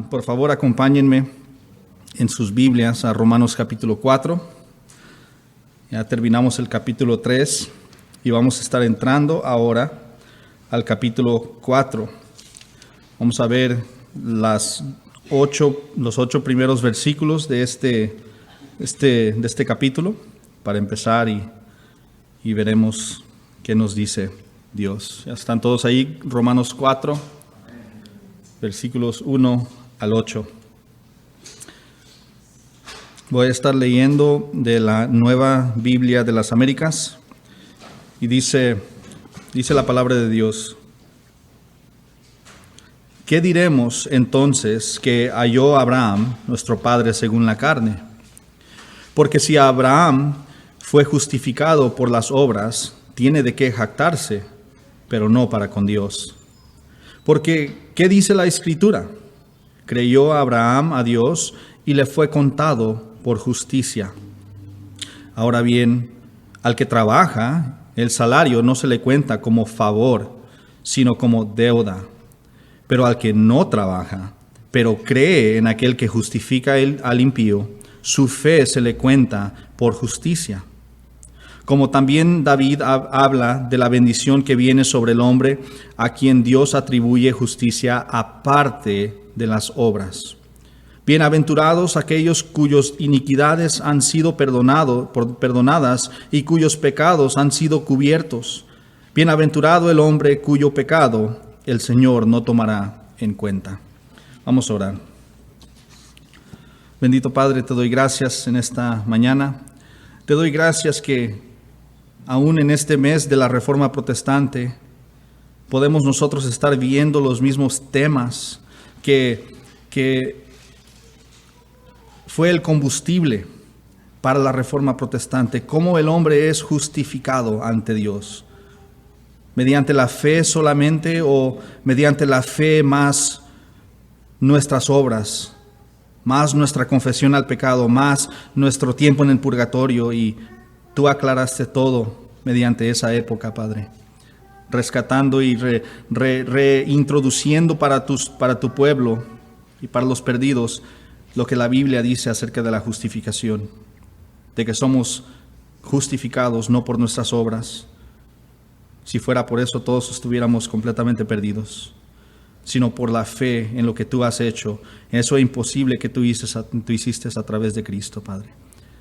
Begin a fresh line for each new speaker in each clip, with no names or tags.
Por favor, acompáñenme en sus Biblias a Romanos capítulo 4. Ya terminamos el capítulo 3 y vamos a estar entrando ahora al capítulo 4. Vamos a ver los 8 primeros versículos de este capítulo para empezar y veremos qué nos dice Dios. Ya están todos ahí, Romanos 4. Versículos 1 al 8. Voy a estar leyendo de la Nueva Biblia de las Américas y dice la palabra de Dios. ¿Qué diremos entonces que halló Abraham, nuestro padre según la carne? Porque si Abraham fue justificado por las obras, tiene de qué jactarse, pero no para con Dios. Porque, ¿qué dice la Escritura? Creyó Abraham a Dios y le fue contado por justicia. Ahora bien, al que trabaja, el salario no se le cuenta como favor, sino como deuda. Pero al que no trabaja, pero cree en aquel que justifica al impío, su fe se le cuenta por justicia. Como también David habla de la bendición que viene sobre el hombre, a quien Dios atribuye justicia aparte de las obras. Bienaventurados aquellos cuyas iniquidades han sido perdonadas y cuyos pecados han sido cubiertos. Bienaventurado el hombre cuyo pecado el Señor no tomará en cuenta. Vamos a orar. Bendito Padre, te doy gracias en esta mañana. Te doy gracias que aún en este mes de la Reforma Protestante, podemos nosotros estar viendo los mismos temas que fue el combustible para la Reforma Protestante, cómo el hombre es justificado ante Dios, mediante la fe solamente o mediante la fe más nuestras obras, más nuestra confesión al pecado, más nuestro tiempo en el purgatorio. Y tú aclaraste todo mediante esa época, Padre, rescatando y reintroduciendo para tu pueblo y para los perdidos lo que la Biblia dice acerca de la justificación, de que somos justificados no por nuestras obras. Si fuera por eso, todos estuviéramos completamente perdidos, sino por la fe en lo que tú has hecho, eso imposible que tú hiciste a través de Cristo, Padre.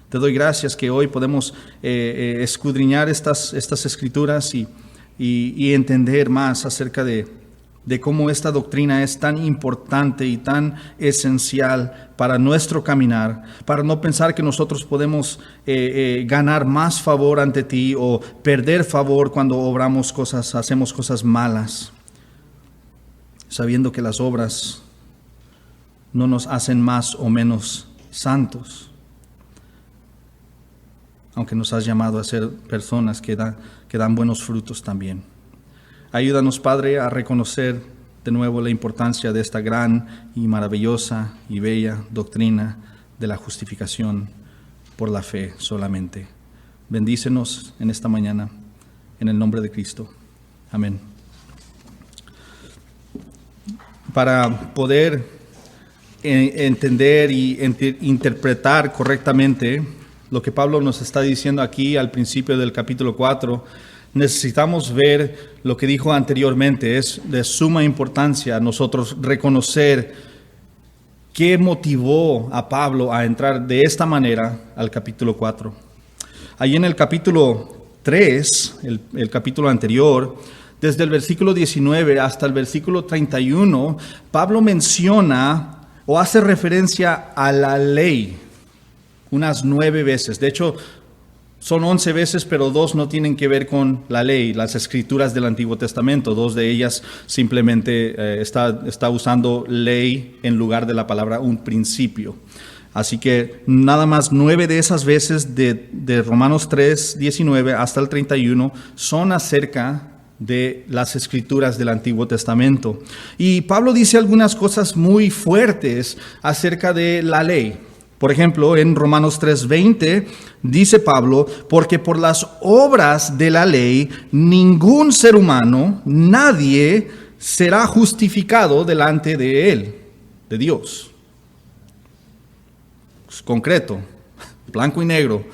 Te doy gracias que hoy podemos escudriñar estas escrituras y entender más acerca de cómo esta doctrina es tan importante y tan esencial para nuestro caminar, para no pensar que nosotros podemos ganar más favor ante ti o perder favor cuando hacemos cosas malas, sabiendo que las obras no nos hacen más o menos santos, aunque nos has llamado a ser personas que dan buenos frutos también. Ayúdanos, Padre, a reconocer de nuevo la importancia de esta gran y maravillosa y bella doctrina de la justificación por la fe solamente. Bendícenos en esta mañana, en el nombre de Cristo. Amén. Para poder entender y interpretar correctamente lo que Pablo nos está diciendo aquí al principio del capítulo 4, necesitamos ver lo que dijo anteriormente. Es de suma importancia nosotros reconocer qué motivó a Pablo a entrar de esta manera al capítulo 4. Ahí en el capítulo 3, el capítulo anterior, desde el versículo 19 hasta el versículo 31, Pablo menciona o hace referencia a la ley unas 9 veces. De hecho, son 11 veces, pero 2 no tienen que ver con la ley, las escrituras del Antiguo Testamento. 2 de ellas simplemente está usando ley en lugar de la palabra un principio. Así que nada más 9 de esas veces de Romanos 3, 19 hasta el 31 son acerca de las escrituras del Antiguo Testamento. Y Pablo dice algunas cosas muy fuertes acerca de la ley. Por ejemplo, en Romanos 3:20 dice Pablo, porque por las obras de la ley ningún ser humano, nadie será justificado delante de él. de Dios. Es concreto, blanco y negro.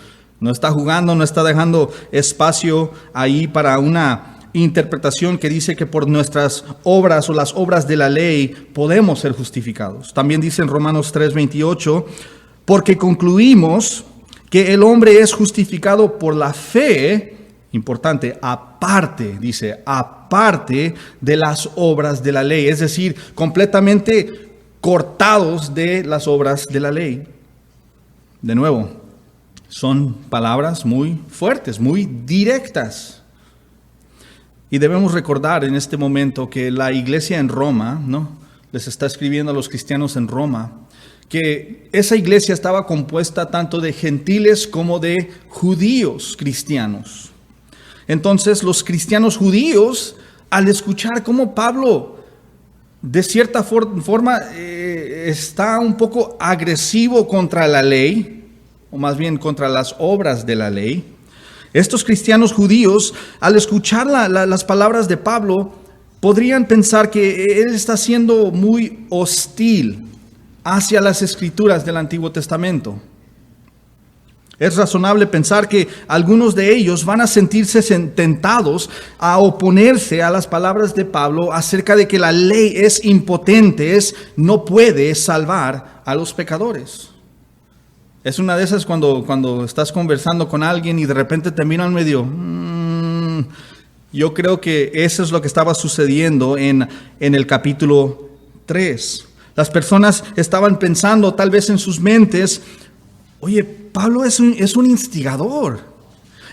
No está jugando, no está dejando espacio ahí para una interpretación que dice que por nuestras obras o las obras de la ley podemos ser justificados. También dice en Romanos 3:28, porque concluimos que el hombre es justificado por la fe, importante, aparte de las obras de la ley, es decir, completamente cortados de las obras de la ley. De nuevo, son palabras muy fuertes, muy directas. Y debemos recordar en este momento que la iglesia en Roma, ¿no?, les está escribiendo a los cristianos en Roma, que esa iglesia estaba compuesta tanto de gentiles como de judíos cristianos. Entonces los cristianos judíos, al escuchar cómo Pablo de cierta forma está un poco agresivo contra la ley, o más bien contra las obras de la ley, estos cristianos judíos, al escuchar las palabras de Pablo, podrían pensar que él está siendo muy hostil hacia las escrituras del Antiguo Testamento. Es razonable pensar que algunos de ellos van a sentirse tentados a oponerse a las palabras de Pablo acerca de que la ley es impotente, no puede salvar a los pecadores. Es una de esas cuando estás conversando con alguien y de repente te miran medio... Yo creo que eso es lo que estaba sucediendo en el capítulo 3. Las personas estaban pensando tal vez en sus mentes, oye, Pablo es un instigador.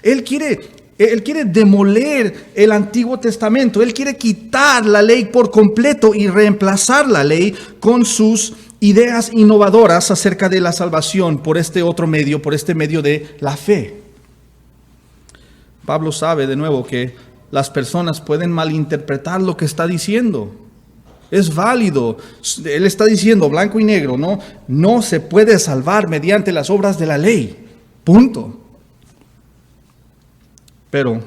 Él quiere demoler el Antiguo Testamento. Él quiere quitar la ley por completo y reemplazar la ley con sus ideas innovadoras acerca de la salvación por este otro medio, por este medio de la fe. Pablo sabe de nuevo que las personas pueden malinterpretar lo que está diciendo. Es válido. Él está diciendo blanco y negro, no se puede salvar mediante las obras de la ley. Punto. Pero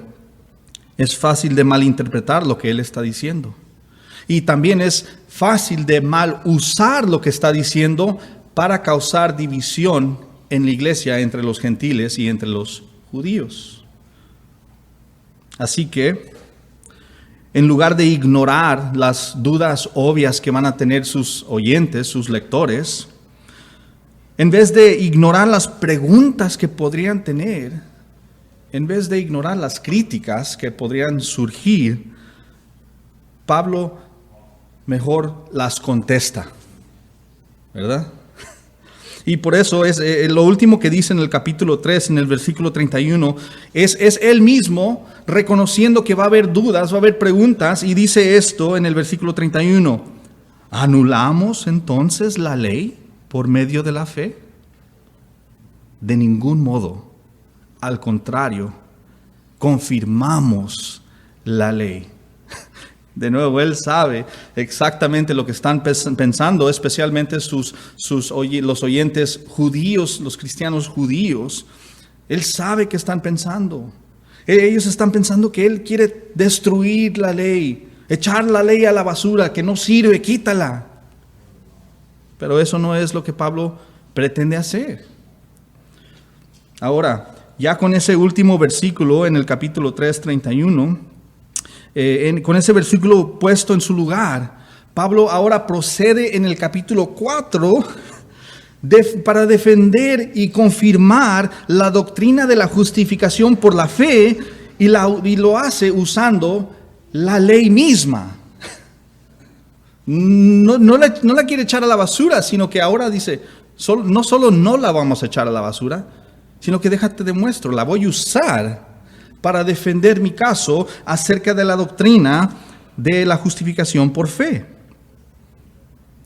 es fácil de malinterpretar lo que él está diciendo. Y también es fácil de mal usar lo que está diciendo para causar división en la iglesia entre los gentiles y entre los judíos. Así que, en lugar de ignorar las dudas obvias que van a tener sus oyentes, sus lectores, en vez de ignorar las preguntas que podrían tener, en vez de ignorar las críticas que podrían surgir, Pablo mejor las contesta, ¿verdad? Y por eso es lo último que dice en el capítulo 3, en el versículo 31, es él mismo reconociendo que va a haber dudas, va a haber preguntas, y dice esto en el versículo 31, ¿anulamos entonces la ley por medio de la fe? De ningún modo, al contrario, confirmamos la ley. De nuevo, él sabe exactamente lo que están pensando, especialmente los oyentes judíos, los cristianos judíos. Él sabe que están pensando. Ellos están pensando que él quiere destruir la ley, echar la ley a la basura, que no sirve, quítala. Pero eso no es lo que Pablo pretende hacer. Ahora, ya con ese último versículo en el capítulo 3, 31, con ese versículo puesto en su lugar, Pablo ahora procede en el capítulo 4 para defender y confirmar la doctrina de la justificación por la fe y lo hace usando la ley misma. No la quiere echar a la basura, sino que ahora dice, no solo no la vamos a echar a la basura, sino que déjate demuestro, la voy a usar para defender mi caso acerca de la doctrina de la justificación por fe.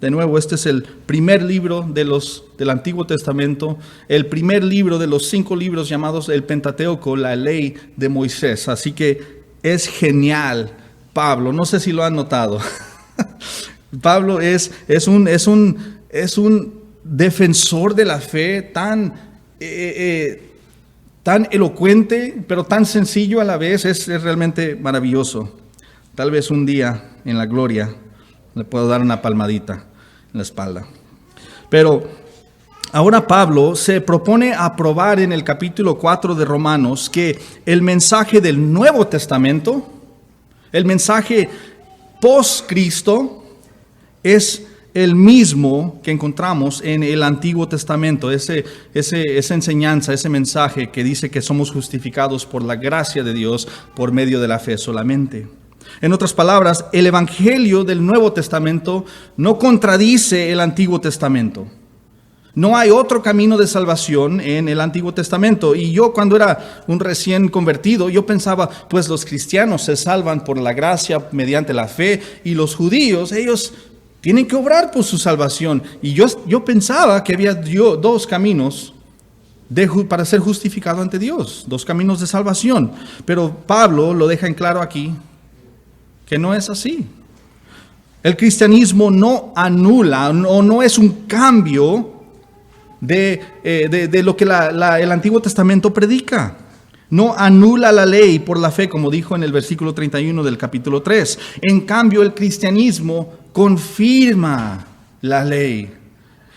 De nuevo, este es el primer libro del Antiguo Testamento, el primer libro de los 5 libros llamados el Pentateuco, la ley de Moisés. Así que es genial, Pablo, no sé si lo han notado. Pablo es un defensor de la fe tan elocuente, pero tan sencillo a la vez, es realmente maravilloso. Tal vez un día en la gloria le puedo dar una palmadita. la espalda. Pero ahora Pablo se propone a probar en el capítulo 4 de Romanos que el mensaje del Nuevo Testamento, el mensaje post-Cristo, es el mismo que encontramos en el Antiguo Testamento, esa enseñanza, ese mensaje que dice que somos justificados por la gracia de Dios por medio de la fe solamente. En otras palabras, el Evangelio del Nuevo Testamento no contradice el Antiguo Testamento. No hay otro camino de salvación en el Antiguo Testamento. Y yo, cuando era un recién convertido, yo pensaba, pues los cristianos se salvan por la gracia mediante la fe, y los judíos, ellos tienen que obrar por su salvación. Y yo pensaba que había dos caminos para ser justificado ante Dios, dos caminos de salvación. Pero Pablo lo deja en claro aquí, que no es así. El cristianismo no anula, o no es un cambio de lo que el Antiguo Testamento predica. No anula la ley por la fe, como dijo en el versículo 31 del capítulo 3. En cambio, el cristianismo confirma la ley.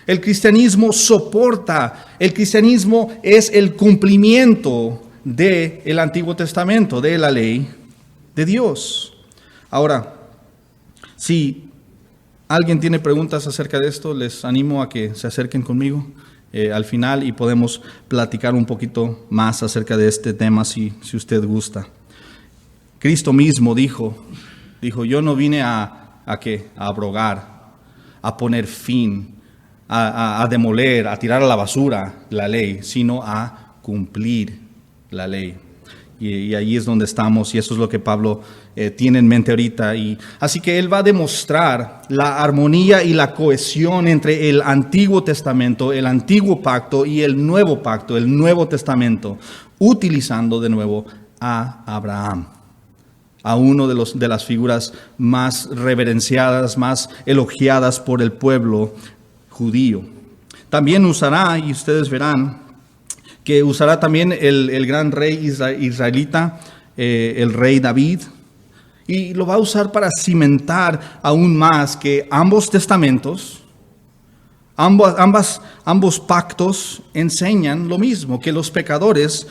El cristianismo soporta. El cristianismo es el cumplimiento del Antiguo Testamento, de la ley de Dios. Ahora, si alguien tiene preguntas acerca de esto, les animo a que se acerquen conmigo al final y podemos platicar un poquito más acerca de este tema si usted gusta. Cristo mismo dijo, yo no vine a abrogar, a poner fin, a demoler, a tirar a la basura la ley, sino a cumplir la ley. Y ahí es donde estamos, y eso es lo que Pablo tiene en mente ahorita. Así que él va a demostrar la armonía y la cohesión entre el Antiguo Testamento, el Antiguo Pacto y el Nuevo Pacto, el Nuevo Testamento, utilizando de nuevo a Abraham, a uno de las figuras más reverenciadas, más elogiadas por el pueblo judío. También usará, y ustedes verán, que usará también el gran rey israelita, el rey David, y lo va a usar para cimentar aún más que ambos testamentos, ambos pactos enseñan lo mismo, que los pecadores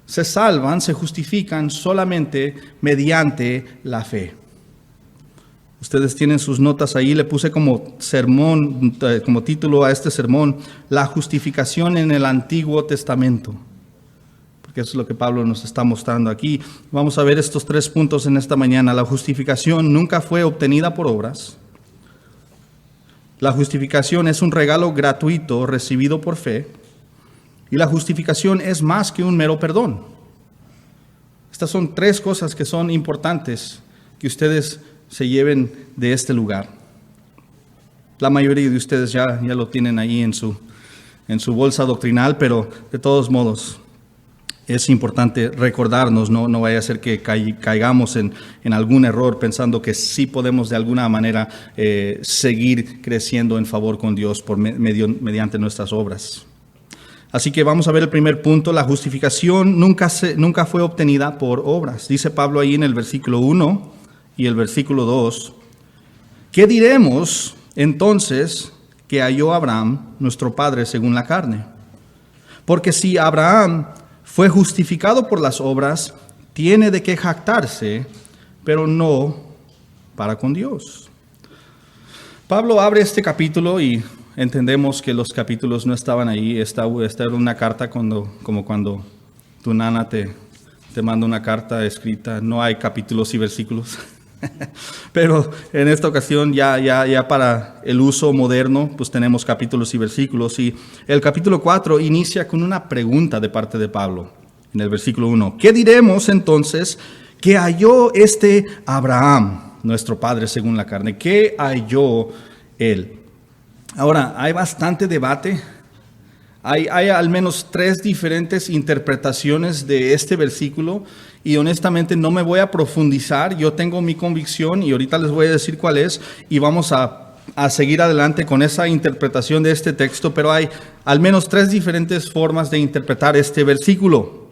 se salvan, se justifican solamente mediante la fe. Ustedes tienen sus notas ahí, le puse como sermón, como título a este sermón, la justificación en el Antiguo Testamento. Porque eso es lo que Pablo nos está mostrando aquí. Vamos a ver estos 3 puntos en esta mañana. La justificación nunca fue obtenida por obras. La justificación es un regalo gratuito recibido por fe. Y la justificación es más que un mero perdón. Estas son 3 cosas que son importantes que ustedes se lleven de este lugar. La mayoría de ustedes ya lo tienen ahí en su bolsa doctrinal, pero de todos modos es importante recordarnos, no vaya a ser que caigamos en algún error pensando que sí podemos de alguna manera seguir creciendo en favor con Dios mediante nuestras obras. Así que vamos a ver el primer punto. La justificación nunca fue obtenida por obras. Dice Pablo ahí en el versículo 1 y el versículo 2. ¿Qué diremos entonces que halló Abraham, nuestro padre, según la carne? Porque si Abraham fue justificado por las obras, tiene de qué jactarse, pero no para con Dios. Pablo abre este capítulo y entendemos que los capítulos no estaban ahí. Esta era una carta como cuando tu nana te manda una carta escrita. No hay capítulos y versículos. Pero en esta ocasión ya para el uso moderno, pues tenemos capítulos y versículos. Y el capítulo 4 inicia con una pregunta de parte de Pablo. En el versículo 1, ¿qué diremos entonces que halló este Abraham, nuestro padre según la carne? ¿Qué halló él? Ahora, hay bastante debate. Hay al menos 3 diferentes interpretaciones de este versículo y honestamente no me voy a profundizar. Yo tengo mi convicción y ahorita les voy a decir cuál es y vamos a seguir adelante con esa interpretación de este texto, pero hay al menos 3 diferentes formas de interpretar este versículo.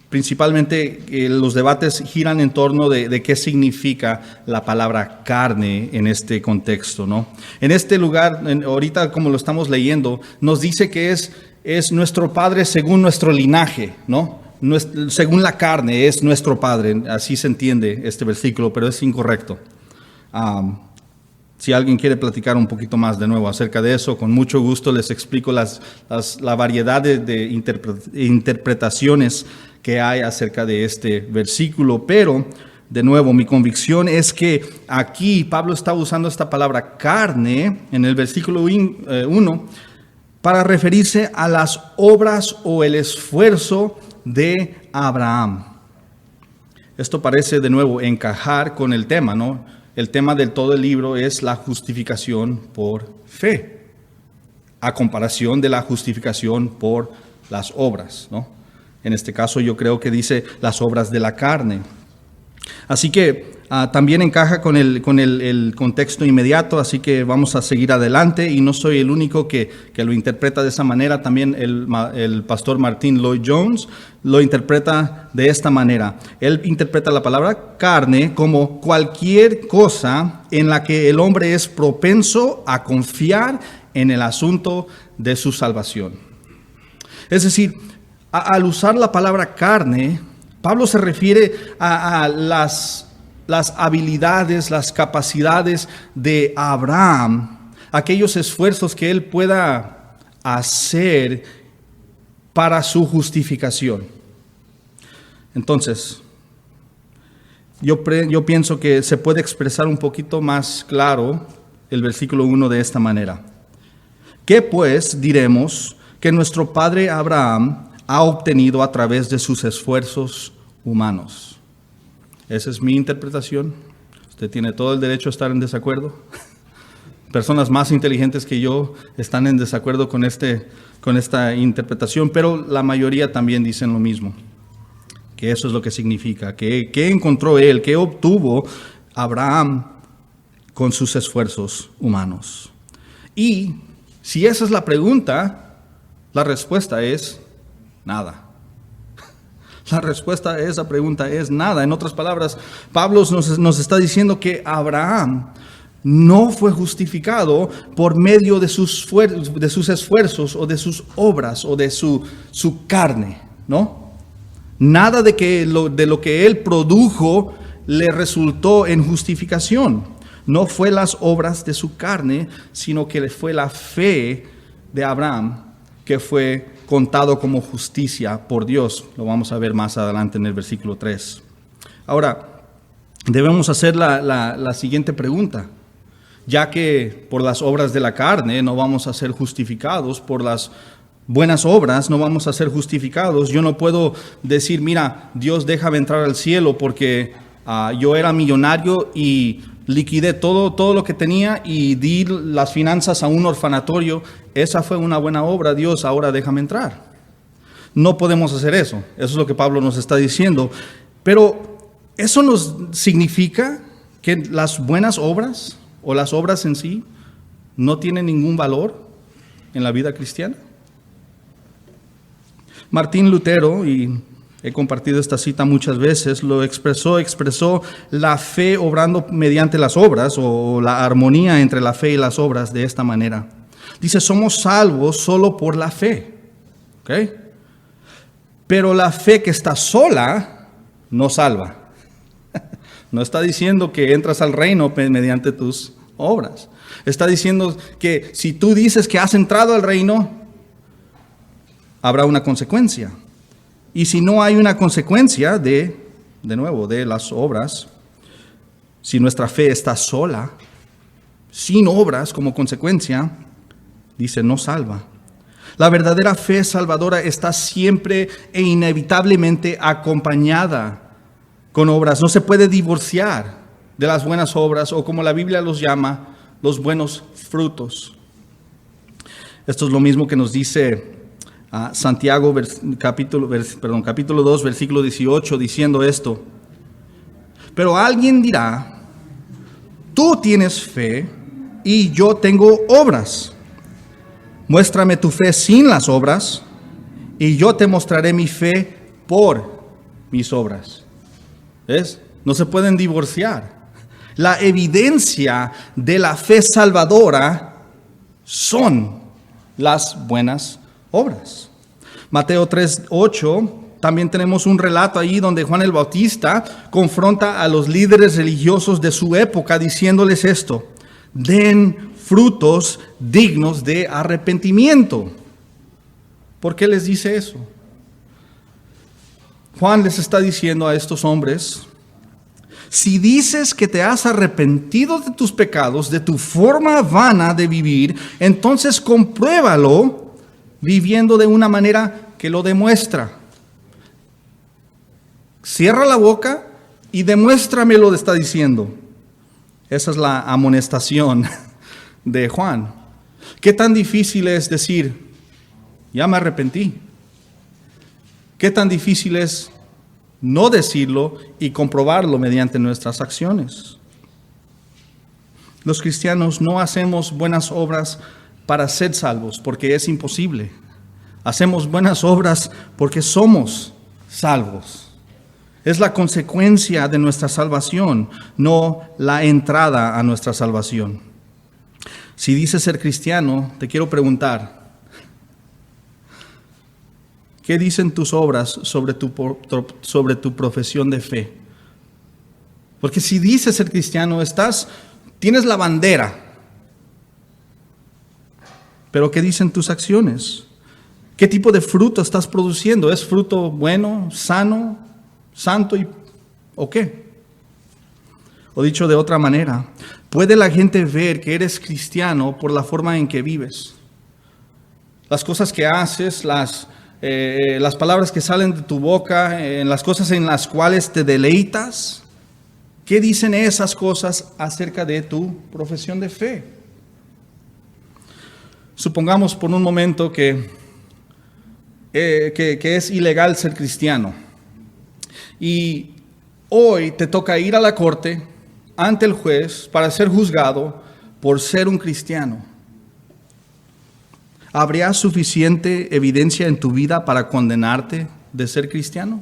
Principalmente los debates giran en torno de qué significa la palabra carne en este contexto, ¿no? En este lugar, ahorita como lo estamos leyendo, nos dice que es nuestro Padre según nuestro linaje, ¿no? Según la carne es nuestro Padre, así se entiende este versículo, pero es incorrecto. Si alguien quiere platicar un poquito más de nuevo acerca de eso, con mucho gusto les explico la variedad de interpretaciones que hay acerca de este versículo. Pero, de nuevo, mi convicción es que aquí Pablo está usando esta palabra carne en el versículo 1 para referirse a las obras o el esfuerzo de Abraham. Esto parece, de nuevo, encajar con el tema, ¿no? El tema de todo el libro es la justificación por fe, a comparación de la justificación por las obras, ¿no? En este caso yo creo que dice las obras de la carne. Así que también encaja con el contexto inmediato, así que vamos a seguir adelante, y no soy el único que lo interpreta de esa manera. También el pastor Martin Lloyd-Jones lo interpreta de esta manera. Él interpreta la palabra carne como cualquier cosa en la que el hombre es propenso a confiar en el asunto de su salvación. Es decir, al usar la palabra carne, Pablo se refiere a las habilidades, las capacidades de Abraham, aquellos esfuerzos que él pueda hacer para su justificación. Entonces, yo pienso que se puede expresar un poquito más claro el versículo 1 de esta manera. ¿Qué pues diremos que nuestro padre Abraham ha obtenido a través de sus esfuerzos humanos? Esa es mi interpretación. Usted tiene todo el derecho a estar en desacuerdo. Personas más inteligentes que yo están en desacuerdo con esta interpretación, pero la mayoría también dicen lo mismo, que eso es lo que significa, que encontró él, que obtuvo Abraham con sus esfuerzos humanos. Y si esa es la pregunta, la respuesta es nada. La respuesta a esa pregunta es nada. En otras palabras, Pablo nos está diciendo que Abraham no fue justificado por medio de sus esfuerzos o de sus obras o de su carne, ¿no? Nada de lo que él produjo le resultó en justificación. No fue las obras de su carne, sino que fue la fe de Abraham que fue contado como justicia por Dios. Lo vamos a ver más adelante en el versículo 3. Ahora, debemos hacer la siguiente pregunta. Ya que por las obras de la carne no vamos a ser justificados, por las buenas obras no vamos a ser justificados. Yo no puedo decir, mira, Dios déjame entrar al cielo porque yo era millonario y liquidé todo lo que tenía y di las finanzas a un orfanatorio. Esa fue una buena obra, Dios, ahora déjame entrar. No podemos hacer eso. Eso es lo que Pablo nos está diciendo. Pero eso nos significa que las buenas obras o las obras en sí no tienen ningún valor en la vida cristiana. Martín Lutero, y he compartido esta cita muchas veces, lo expresó la fe obrando mediante las obras, o la armonía entre la fe y las obras, de esta manera. Dice, somos salvos solo por la fe. ¿Ok? Pero la fe que está sola no salva. No está diciendo que entras al reino mediante tus obras. Está diciendo que si tú dices que has entrado al reino, habrá una consecuencia. Y si no hay una consecuencia de las obras, si nuestra fe está sola, sin obras como consecuencia, dice, no salva. La verdadera fe salvadora está siempre e inevitablemente acompañada con obras. No se puede divorciar de las buenas obras, o como la Biblia los llama, los buenos frutos. Esto es lo mismo que nos dice Santiago capítulo 2, versículo 18, diciendo esto. Pero alguien dirá, tú tienes fe y yo tengo obras. Muéstrame tu fe sin las obras y yo te mostraré mi fe por mis obras. ¿Ves? No se pueden divorciar. La evidencia de la fe salvadora son las buenas obras. Mateo 3:8, también tenemos un relato ahí donde Juan el Bautista confronta a los líderes religiosos de su época diciéndoles esto: den frutos dignos de arrepentimiento. ¿Por qué les dice eso? Juan les está diciendo a estos hombres: si dices que te has arrepentido de tus pecados, de tu forma vana de vivir, entonces compruébalo viviendo de una manera que lo demuestra. Cierra la boca y demuéstramelo, está diciendo. Esa es la amonestación de Juan. ¿Qué tan difícil es decir, ya me arrepentí? ¿Qué tan difícil es no decirlo y comprobarlo mediante nuestras acciones? Los cristianos no hacemos buenas obras para ser salvos, porque es imposible. Hacemos buenas obras porque somos salvos. Es la consecuencia de nuestra salvación, no la entrada a nuestra salvación. Si dices ser cristiano, te quiero preguntar: ¿qué dicen tus obras sobre tu profesión de fe? Porque si dices ser cristiano, tienes la bandera. Pero ¿qué dicen tus acciones? ¿Qué tipo de fruto estás produciendo? ¿Es fruto bueno, sano, santo o qué? O dicho de otra manera, ¿puede la gente ver que eres cristiano por la forma en que vives? Las cosas que haces, las palabras que salen de tu boca, las cosas en las cuales te deleitas. ¿Qué dicen esas cosas acerca de tu profesión de fe? Supongamos por un momento que es ilegal ser cristiano. Y hoy te toca ir a la corte ante el juez para ser juzgado por ser un cristiano. ¿Habría suficiente evidencia en tu vida para condenarte de ser cristiano?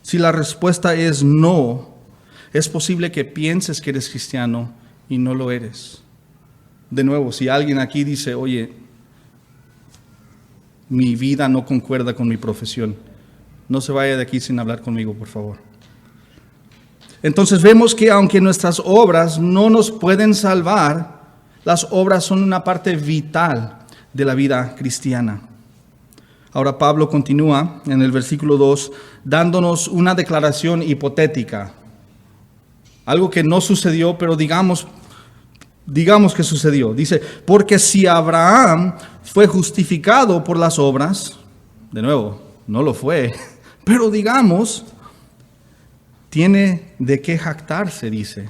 Si la respuesta es no, es posible que pienses que eres cristiano y no lo eres. De nuevo, si alguien aquí dice, oye, mi vida no concuerda con mi profesión, no se vaya de aquí sin hablar conmigo, por favor. Entonces vemos que aunque nuestras obras no nos pueden salvar, las obras son una parte vital de la vida cristiana. Ahora Pablo continúa en el versículo 2 dándonos una declaración hipotética. Algo que no sucedió, pero digamos que sucedió. Dice, porque si Abraham fue justificado por las obras, de nuevo, no lo fue, pero digamos, tiene de qué jactarse, dice.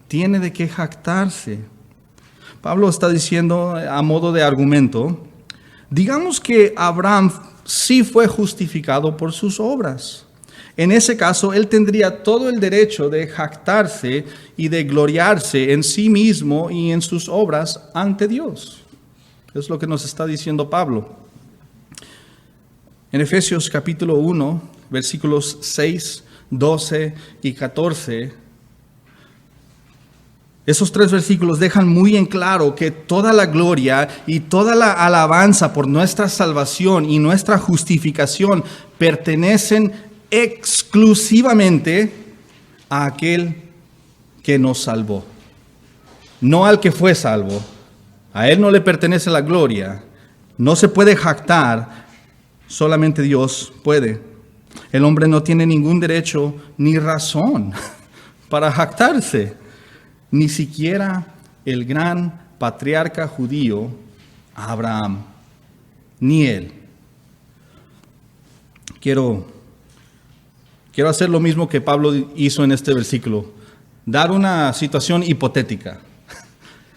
Tiene de qué jactarse. Pablo está diciendo a modo de argumento, digamos que Abraham sí fue justificado por sus obras. En ese caso, él tendría todo el derecho de jactarse y de gloriarse en sí mismo y en sus obras ante Dios. Es lo que nos está diciendo Pablo. En Efesios capítulo 1, versículos 6, 12 y 14, esos 3 versículos dejan muy en claro que toda la gloria y toda la alabanza por nuestra salvación y nuestra justificación pertenecen exclusivamente a aquel que nos salvó, no al que fue salvo. A él no le pertenece la gloria, no se puede jactar, solamente Dios puede. El hombre no tiene ningún derecho ni razón para jactarse, ni siquiera el gran patriarca judío Abraham, ni él. Quiero hacer lo mismo que Pablo hizo en este versículo, dar una situación hipotética.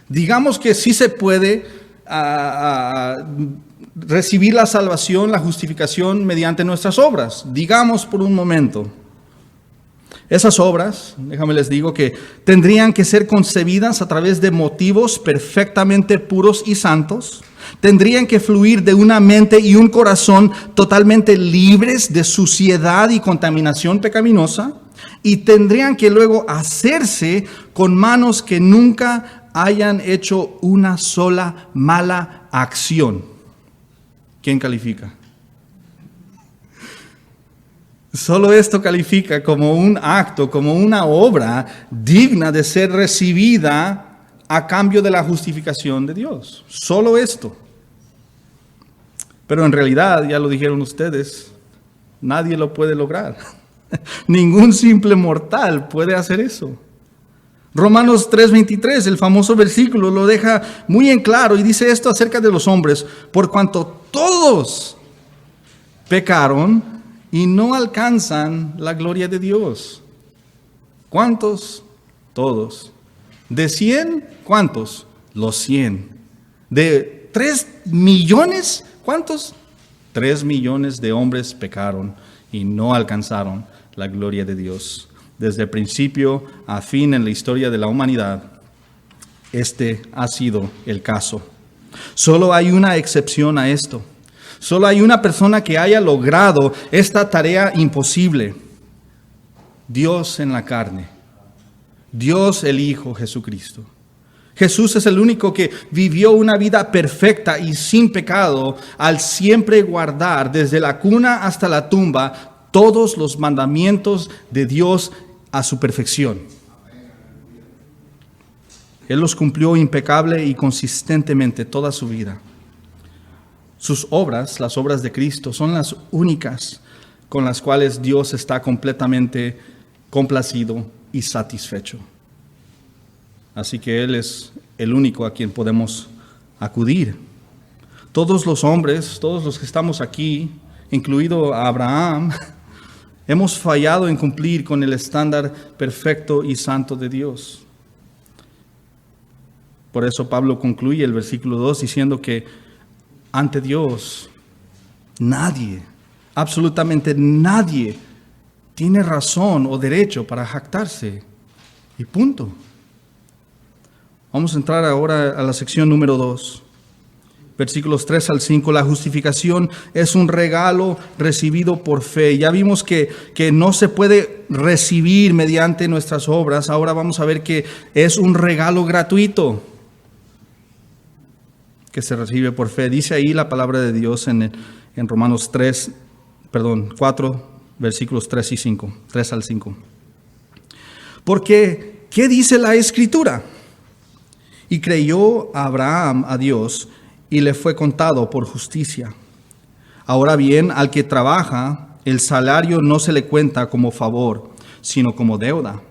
Digamos que sí se puede recibir la salvación, la justificación mediante nuestras obras. Digamos por un momento. Esas obras, déjame les digo, que tendrían que ser concebidas a través de motivos perfectamente puros y santos, Tendrían que fluir de una mente y un corazón totalmente libres de suciedad y contaminación pecaminosa, y tendrían que luego hacerse con manos que nunca hayan hecho una sola mala acción. ¿Quién califica? Solo esto califica como un acto, como una obra digna de ser recibida a cambio de la justificación de Dios. Solo esto. Pero en realidad, ya lo dijeron ustedes, nadie lo puede lograr. Ningún simple mortal puede hacer eso. Romanos 3:23, el famoso versículo, lo deja muy en claro y dice esto acerca de los hombres: por cuanto todos pecaron y no alcanzan la gloria de Dios. ¿Cuántos? Todos. ¿De 100? ¿Cuántos? Los 100. ¿De 3 millones? ¿Cuántos? 3 millones de hombres pecaron y no alcanzaron la gloria de Dios. Desde principio a fin en la historia de la humanidad, este ha sido el caso. Solo hay una excepción a esto. Solo hay una persona que haya logrado esta tarea imposible. Dios en la carne. Dios el Hijo Jesucristo. Jesús es el único que vivió una vida perfecta y sin pecado al siempre guardar desde la cuna hasta la tumba todos los mandamientos de Dios a su perfección. Él los cumplió impecable y consistentemente toda su vida. Sus obras, las obras de Cristo, son las únicas con las cuales Dios está completamente complacido y satisfecho. Así que Él es el único a quien podemos acudir. Todos los hombres, todos los que estamos aquí, incluido Abraham, hemos fallado en cumplir con el estándar perfecto y santo de Dios. Por eso Pablo concluye el versículo 2 diciendo que ante Dios nadie, absolutamente nadie, tiene razón o derecho para jactarse. Y punto. Vamos a entrar ahora a la sección número 2. Versículos 3 al 5. La justificación es un regalo recibido por fe. Ya vimos que no se puede recibir mediante nuestras obras. Ahora vamos a ver que es un regalo gratuito que se recibe por fe. Dice ahí la palabra de Dios en Romanos 4, versículos 3 y 5. 3 al 5. Porque, ¿qué dice la Escritura? Y creyó Abraham a Dios y le fue contado por justicia. Ahora bien, al que trabaja, el salario no se le cuenta como favor, sino como deuda.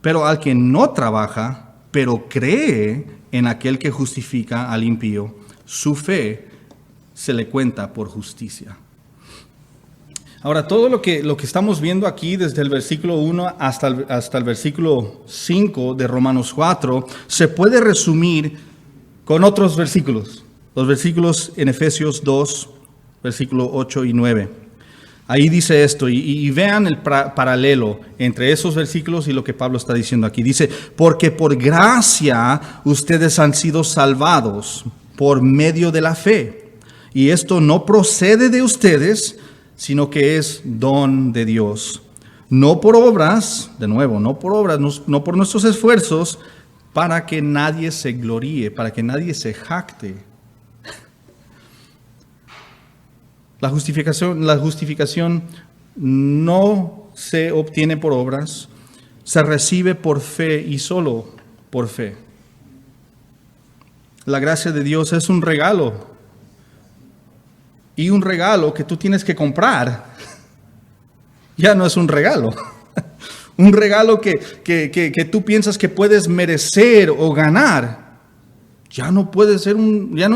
Pero al que no trabaja, pero cree en aquel que justifica al impío, su fe se le cuenta por justicia. Ahora, todo lo que estamos viendo aquí desde el versículo 1 hasta el versículo 5 de Romanos 4 se puede resumir con otros versículos. Los versículos en Efesios 2, versículo 8 y 9. Ahí dice esto, y vean el paralelo entre esos versículos y lo que Pablo está diciendo aquí. Dice, porque por gracia ustedes han sido salvados por medio de la fe. Y esto no procede de ustedes, sino que es don de Dios. No por obras, de nuevo, no por obras, no por nuestros esfuerzos, para que nadie se gloríe, para que nadie se jacte. La justificación no se obtiene por obras, se recibe por fe y solo por fe. La gracia de Dios es un regalo. Y un regalo que tú tienes que comprar ya no es un regalo. Un regalo que tú piensas que puedes merecer o ganar, ya no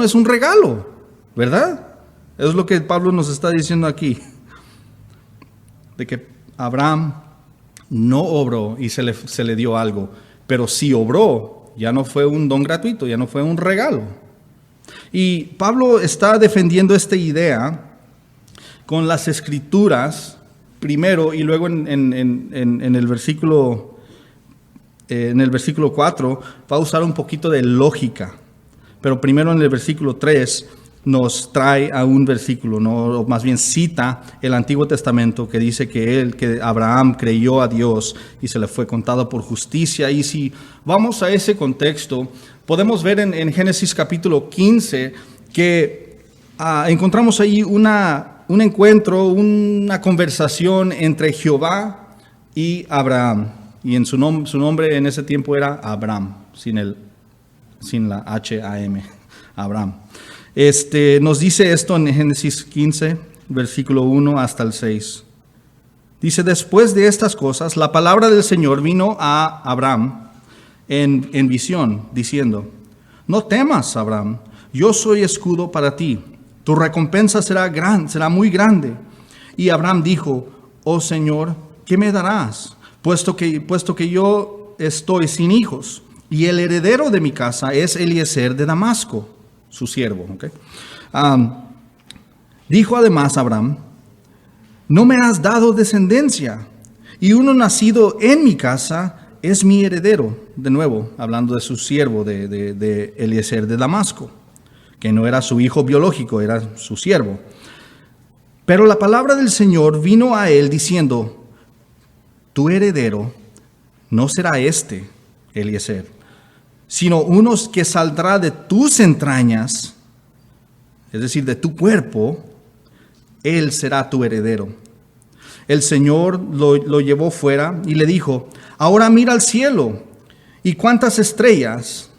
es un regalo, ¿verdad? Es lo que Pablo nos está diciendo aquí. De que Abraham no obró y se le dio algo, pero si obró, ya no fue un don gratuito, ya no fue un regalo. Y Pablo está defendiendo esta idea con las Escrituras primero y luego en el versículo 4 va a usar un poquito de lógica Pero primero en el versículo 3 nos trae a un versículo, ¿no? O más bien cita el Antiguo Testamento que dice que Abraham creyó a Dios y se le fue contado por justicia. Y si vamos a ese contexto, podemos ver en Génesis capítulo 15 que encontramos ahí un encuentro, una conversación entre Jehová y Abraham. Y su nombre en ese tiempo era Abram, sin la H-A-M, Abraham. Nos dice esto en Génesis 15, versículo 1 hasta el 6. Dice, después de estas cosas, la palabra del Señor vino a Abraham en visión, diciendo, no temas, Abraham, yo soy escudo para ti, tu recompensa será muy grande. Y Abraham dijo, oh Señor, ¿qué me darás? Puesto que yo estoy sin hijos, y el heredero de mi casa es Eliezer de Damasco, su siervo. ¿Okay? Dijo además Abraham, no me has dado descendencia, y uno nacido en mi casa es mi heredero. De nuevo, hablando de su siervo, de Eliezer de Damasco, que no era su hijo biológico, era su siervo. Pero la palabra del Señor vino a él diciendo, tu heredero no será Eliezer, sino uno que saldrá de tus entrañas, es decir, de tu cuerpo, él será tu heredero. El Señor lo llevó fuera y le dijo, ahora mira al cielo y cuenta las estrellas,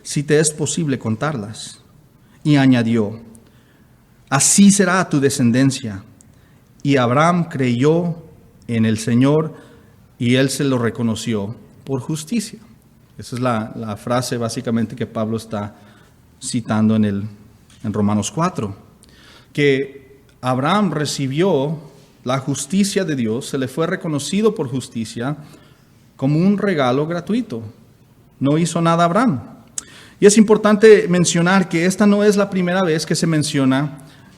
si te es posible contarlas. Y añadió, así será tu descendencia. Y Abraham creyó en el Señor y él se lo reconoció por justicia. Esa es la frase básicamente que Pablo está citando en Romanos 4. Que Abraham recibió la justicia de Dios, se le fue reconocido por justicia como un regalo gratuito. No hizo nada Abraham. Y es importante mencionar que esta no es la primera vez que se menciona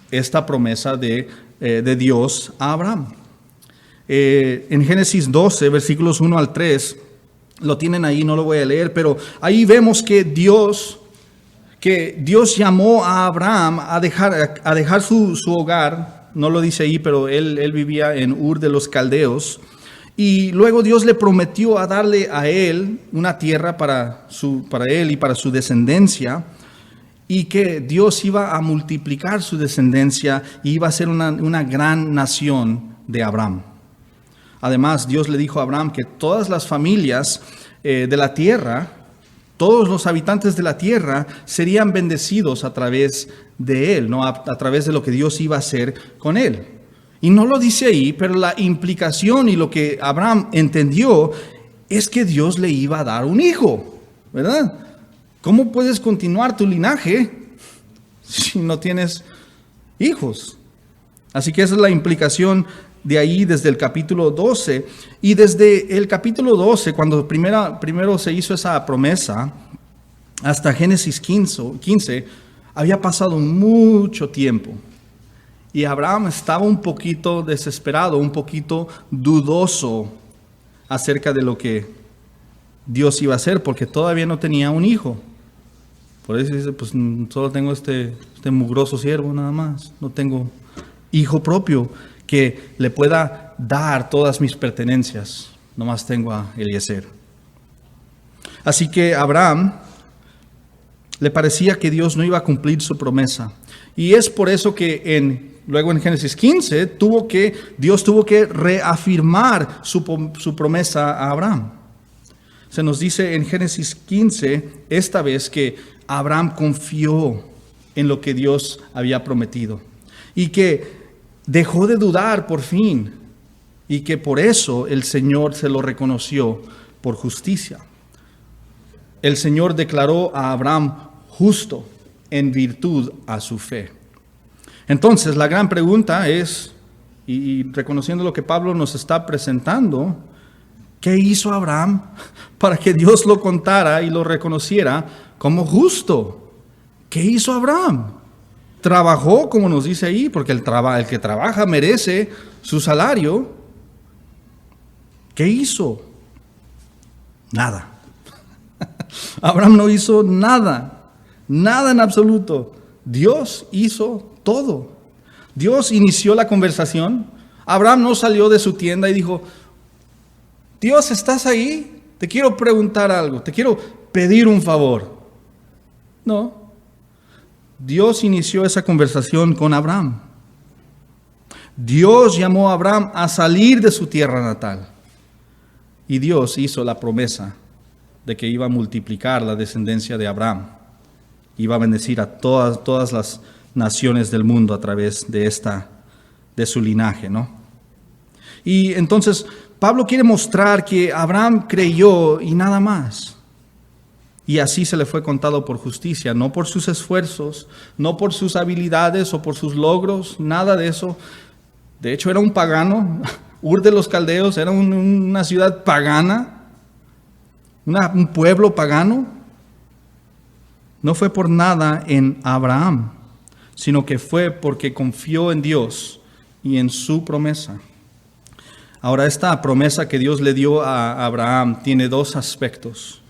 esta promesa de Dios a Abraham. En Génesis 12, versículos 1 al 3, lo tienen ahí, no lo voy a leer, pero ahí vemos que Dios llamó a Abraham a dejar su hogar. No lo dice ahí, pero él vivía en Ur de los Caldeos. Y luego Dios le prometió a darle a él una tierra para él y para su descendencia. Y que Dios iba a multiplicar su descendencia y iba a ser una gran nación de Abraham. Además, Dios le dijo a Abraham que todas las familias de la tierra, todos los habitantes de la tierra serían bendecidos a través de él, ¿no? A través de lo que Dios iba a hacer con él. Y no lo dice ahí, pero la implicación y lo que Abraham entendió es que Dios le iba a dar un hijo, ¿verdad? ¿Cómo puedes continuar tu linaje si no tienes hijos? Así que esa es la implicación de ahí desde el capítulo 12. Y desde el capítulo 12, cuando primero se hizo esa promesa, hasta Génesis 15, había pasado mucho tiempo. Y Abraham estaba un poquito desesperado, un poquito dudoso acerca de lo que Dios iba a hacer, porque todavía no tenía un hijo. Por eso dice, pues solo tengo este mugroso siervo nada más. No tengo hijo propio que le pueda dar todas mis pertenencias. Nomás tengo a Eliezer. Así que a Abraham le parecía que Dios no iba a cumplir su promesa. Y es por eso que luego en Génesis 15, Dios tuvo que reafirmar su promesa a Abraham. Se nos dice en Génesis 15, esta vez, que Abraham confió en lo que Dios había prometido. Y que dejó de dudar por fin. Y que por eso el Señor se lo reconoció por justicia. El Señor declaró a Abraham justo en virtud a su fe. Entonces, la gran pregunta es, y reconociendo lo que Pablo nos está presentando, ¿qué hizo Abraham para que Dios lo contara y lo reconociera como justo? ¿Qué hizo Abraham? Trabajó, como nos dice ahí, porque el que trabaja merece su salario. ¿Qué hizo? Nada. Abraham no hizo nada, nada en absoluto. Dios hizo todo. Dios inició la conversación. Abraham no salió de su tienda y dijo, Dios, ¿estás ahí? Te quiero preguntar algo, te quiero pedir un favor. No. Dios inició esa conversación con Abraham. Dios llamó a Abraham a salir de su tierra natal. Y Dios hizo la promesa de que iba a multiplicar la descendencia de Abraham. Iba a bendecir a todas las naciones del mundo a través de su linaje, ¿no? Y entonces Pablo quiere mostrar que Abraham creyó y nada más. Y así se le fue contado por justicia, no por sus esfuerzos, no por sus habilidades o por sus logros, nada de eso. De hecho, era un pagano. Ur de los Caldeos era una ciudad pagana, un pueblo pagano. No fue por nada en Abraham, sino que fue porque confió en Dios y en su promesa. Ahora, esta promesa que Dios le dio a Abraham tiene dos aspectos.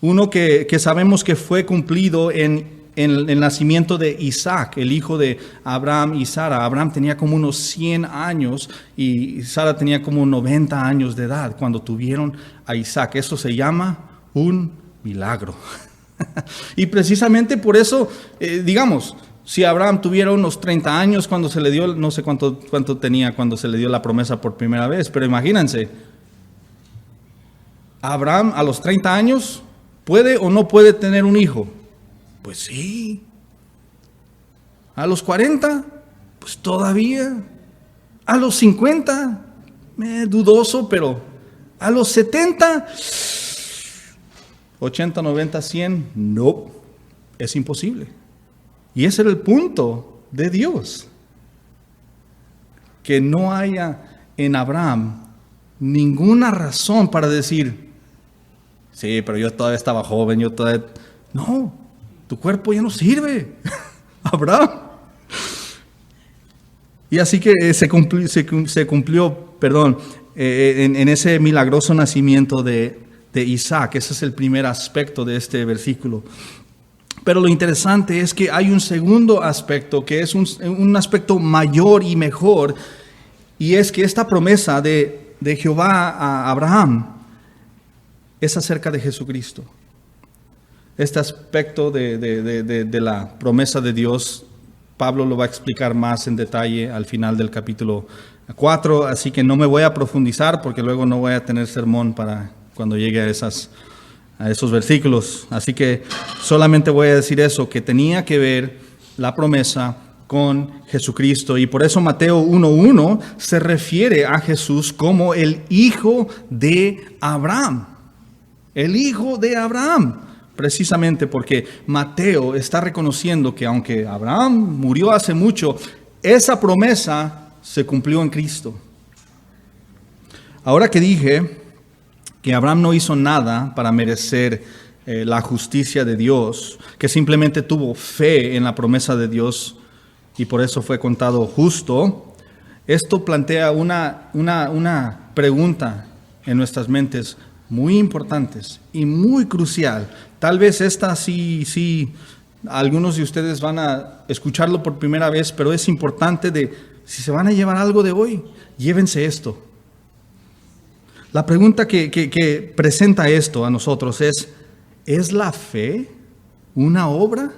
Uno que sabemos que fue cumplido en el nacimiento de Isaac, el hijo de Abraham y Sara. Abraham tenía como unos 100 años y Sara tenía como 90 años de edad cuando tuvieron a Isaac. Eso se llama un milagro. Y precisamente por eso, digamos, si Abraham tuviera unos 30 años cuando se le dio, no sé cuánto tenía cuando se le dio la promesa por primera vez, pero imagínense, Abraham a los 30 años, ¿puede o no puede tener un hijo? Pues sí. A los 40, pues todavía. A los 50, dudoso, pero a los 70, 80, 90, 100, no, es imposible. Y ese era el punto de Dios. Que no haya en Abraham ninguna razón para decir, sí, pero yo todavía estaba joven, No, tu cuerpo ya no sirve, Abraham. Y así que se cumplió, en ese milagroso nacimiento de Isaac. Ese es el primer aspecto de este versículo. Pero lo interesante es que hay un segundo aspecto, que es un aspecto mayor y mejor, y es que esta promesa de Jehová a Abraham es acerca de Jesucristo. Este aspecto de la promesa de Dios, Pablo lo va a explicar más en detalle al final del capítulo 4, así que no me voy a profundizar porque luego no voy a tener sermón para cuando llegue a esos versículos. Así que solamente voy a decir eso, que tenía que ver la promesa con Jesucristo. Y por eso Mateo 1:1 se refiere a Jesús como el hijo de Abraham. El hijo de Abraham. Precisamente porque Mateo está reconociendo que aunque Abraham murió hace mucho, esa promesa se cumplió en Cristo. Ahora que dije que Abraham no hizo nada para merecer la justicia de Dios, que simplemente tuvo fe en la promesa de Dios y por eso fue contado justo, esto plantea una pregunta en nuestras mentes muy importantes y muy crucial. Tal vez esta sí, algunos de ustedes van a escucharlo por primera vez, pero es importante si se van a llevar algo de hoy, llévense esto. La pregunta que presenta esto a nosotros ¿es la fe una obra?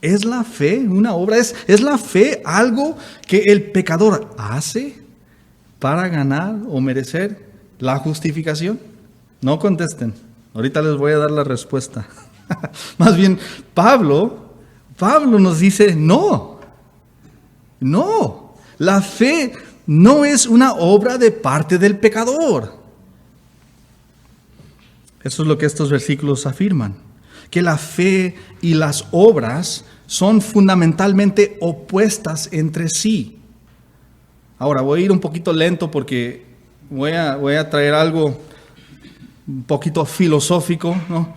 ¿Es la fe una obra? ¿Es la fe algo que el pecador hace para ganar o merecer la justificación? No contesten. Ahorita les voy a dar la respuesta. Más bien, Pablo nos dice, no. La fe no es una obra de parte del pecador. Eso es lo que estos versículos afirman. Que la fe y las obras son fundamentalmente opuestas entre sí. Ahora voy a ir un poquito lento porque voy a traer algo un poquito filosófico, ¿no?,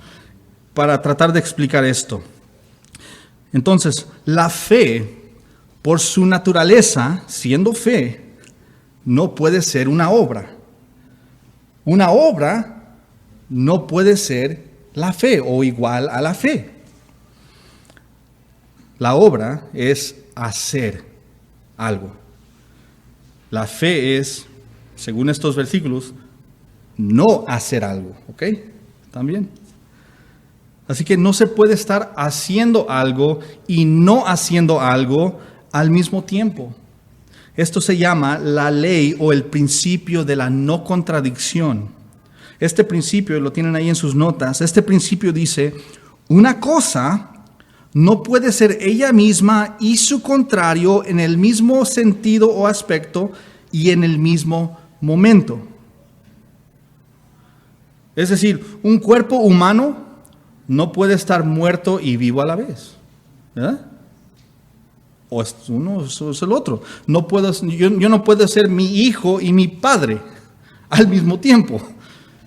para tratar de explicar esto. Entonces, la fe, por su naturaleza, siendo fe, no puede ser una obra. Una obra no puede ser la fe o igual a la fe. La obra es hacer algo. La fe es, según estos versículos, no hacer algo, ¿ok? También. Así que no se puede estar haciendo algo y no haciendo algo al mismo tiempo. Esto se llama la ley o el principio de la no contradicción. Este principio, lo tienen ahí en sus notas, este principio dice, una cosa no puede ser ella misma y su contrario en el mismo sentido o aspecto y en el mismo momento. Es decir, un cuerpo humano no puede estar muerto y vivo a la vez, ¿verdad? O es uno o es el otro. Yo no puedo ser mi hijo y mi padre al mismo tiempo.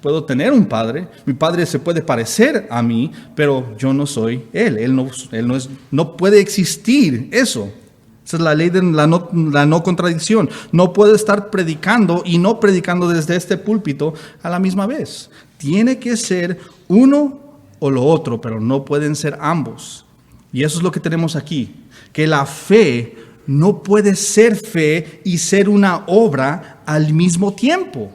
Puedo tener un padre, mi padre se puede parecer a mí, pero yo no soy él no puede existir eso. Esa es la ley de la no contradicción. No puedo estar predicando y no predicando desde este púlpito a la misma vez. Tiene que ser uno o lo otro, pero no pueden ser ambos. Y eso es lo que tenemos aquí, que la fe no puede ser fe y ser una obra al mismo tiempo.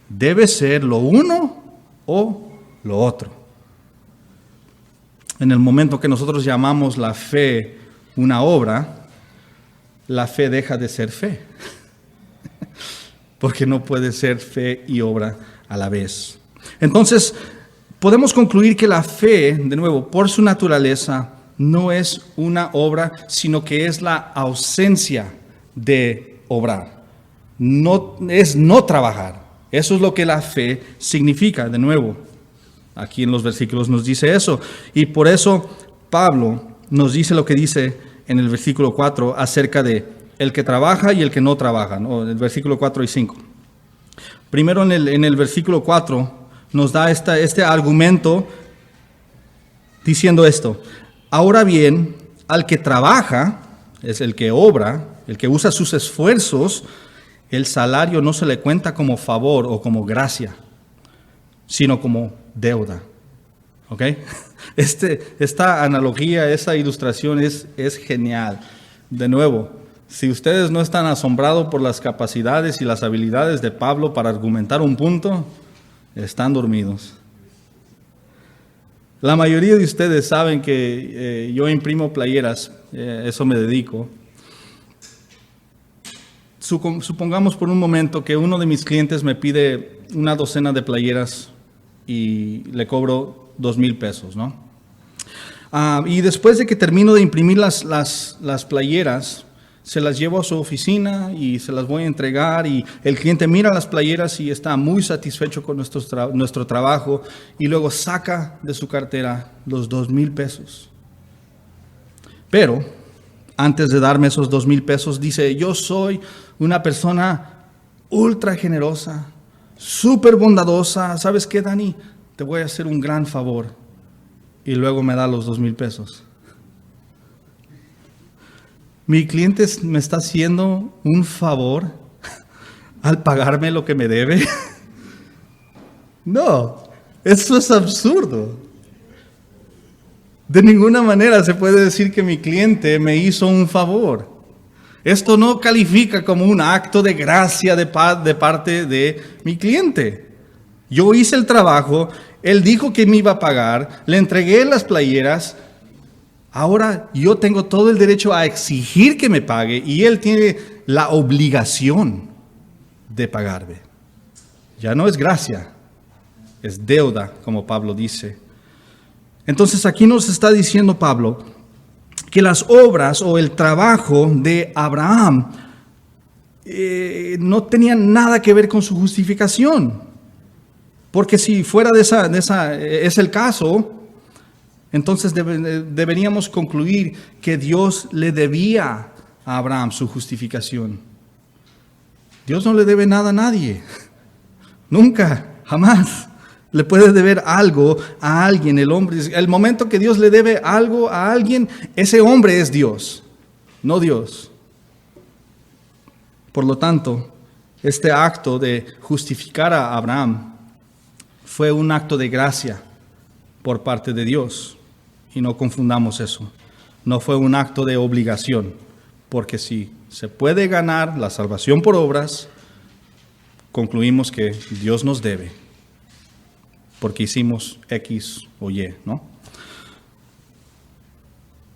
Debe ser lo uno o lo otro. En el momento que nosotros llamamos la fe una obra, la fe deja de ser fe. Porque no puede ser fe y obra a la vez. Entonces, podemos concluir que la fe, de nuevo, por su naturaleza, no es una obra, sino que es la ausencia de obrar. No trabajar. Eso es lo que la fe significa, de nuevo. Aquí en los versículos nos dice eso. Y por eso Pablo nos dice lo que dice en el versículo 4 acerca de el que trabaja y el que no trabaja, ¿no? El versículo 4 y 5. Primero en el versículo 4 nos da este argumento diciendo esto. Ahora bien, al que trabaja, es el que obra, el que usa sus esfuerzos, el salario no se le cuenta como favor o como gracia, sino como deuda. ¿Ok? Esta analogía, esta ilustración es genial. De nuevo, si ustedes no están asombrados por las capacidades y las habilidades de Pablo para argumentar un punto, están dormidos. La mayoría de ustedes saben que yo imprimo playeras, eso me dedico. Supongamos por un momento que uno de mis clientes me pide una docena de playeras y le cobro 2,000 pesos, ¿no? Y después de que termino de imprimir las playeras, se las llevo a su oficina y se las voy a entregar y el cliente mira las playeras y está muy satisfecho con nuestro trabajo y luego saca de su cartera los 2,000 pesos. Pero antes de darme esos 2,000 pesos dice, yo soy una persona ultra generosa, súper bondadosa. ¿Sabes qué, Dani? Te voy a hacer un gran favor. Y luego me da los 2,000 pesos. ¿Mi cliente me está haciendo un favor al pagarme lo que me debe? No, eso es absurdo. De ninguna manera se puede decir que mi cliente me hizo un favor. Esto no califica como un acto de gracia de parte de mi cliente. Yo hice el trabajo, él dijo que me iba a pagar, le entregué las playeras. Ahora yo tengo todo el derecho a exigir que me pague y él tiene la obligación de pagarme. Ya no es gracia, es deuda, como Pablo dice. Entonces aquí nos está diciendo Pablo que las obras o el trabajo de Abraham no tenían nada que ver con su justificación. Porque si fuera es el caso, entonces deberíamos concluir que Dios le debía a Abraham su justificación. Dios no le debe nada a nadie. Nunca, jamás. Le puede deber algo a alguien, el hombre. El momento que Dios le debe algo a alguien, ese hombre es Dios, no Dios. Por lo tanto, este acto de justificar a Abraham fue un acto de gracia por parte de Dios. Y no confundamos eso. No fue un acto de obligación, porque si se puede ganar la salvación por obras, concluimos que Dios nos debe, porque hicimos X o Y, ¿no?